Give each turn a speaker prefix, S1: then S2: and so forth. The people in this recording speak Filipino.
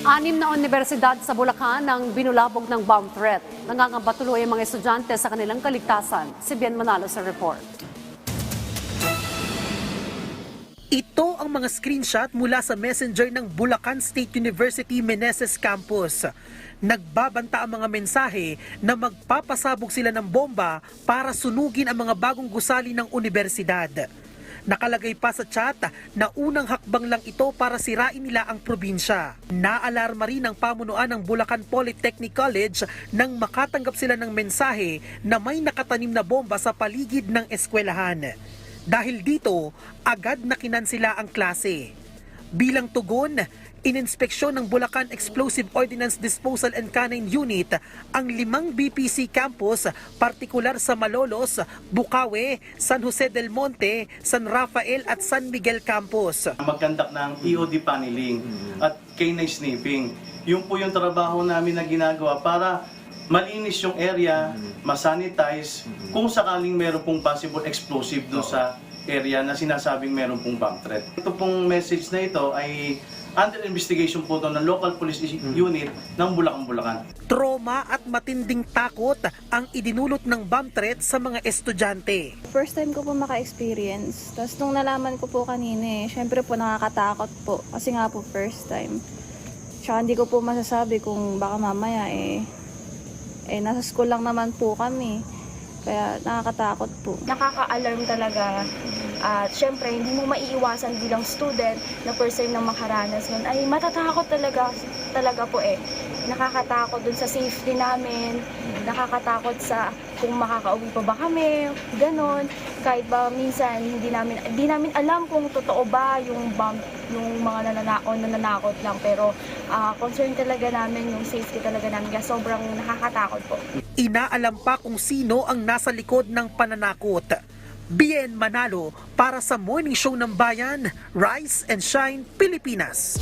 S1: Anim na universidad sa Bulacan ang binulabog ng bomb threat. Nangangamba tuloy ang mga estudyante sa kanilang kaligtasan. Si Bien Manalo sa report.
S2: Ito ang mga screenshot mula sa messenger ng Bulacan State University Meneses Campus. Nagbabanta ang mga mensahe na magpapasabog sila ng bomba para sunugin ang mga bagong gusali ng universidad. Nakalagay pa sa chat na unang hakbang lang ito para sirain nila ang probinsya. Naalarma rin ang pamunuan ng Bulacan Polytechnic College nang makatanggap sila ng mensahe na may nakatanim na bomba sa paligid ng eskwelahan. Dahil dito, agad na kinansela ang klase. Bilang tugon, ininspeksyon ng Bulacan Explosive Ordnance Disposal and Canine Unit ang 5 BPC campus, partikular sa Malolos, Bukawe, San Jose del Monte, San Rafael at San Miguel campus.
S3: Mag-conduct ng EOD paneling at K9 sniffing. Yun po yung trabaho namin na ginagawa para malinis yung area, masanitize, kung sakaling meron pong possible explosive doon sa area na sinasabing meron pong bomb threat. Ito pong message na ito ay under investigation po ito ng local police unit ng Bulacan.
S2: Trauma at matinding takot ang idinulot ng bomb threat sa mga estudyante.
S4: First time ko po maka-experience. Tapos nung nalaman ko po kanina syempre po nakakatakot po. Kasi nga po first time. Tsaka hindi ko po masasabi kung baka mamaya nasa school lang naman po kami. Kaya nakakatakot po.
S5: Nakaka-alarm talaga. At syempre, hindi mo maiiwasan bilang student na first time na makaranas nun. Ay matatakot talaga po Nakakatakot dun sa safety namin. Nakakatakot sa kung makakauwi pa ba kami. Ganon. Kahit ba minsan hindi namin alam kung totoo ba yung bomb, yung mga nananakot lang. Pero concern talaga namin yung safety talaga namin. Kaya sobrang nakakatakot po.
S2: Inaalam pa kung sino ang nasa likod ng pananakot. Bien Manalo para sa Morning Show ng Bayan, Rise and Shine, Pilipinas.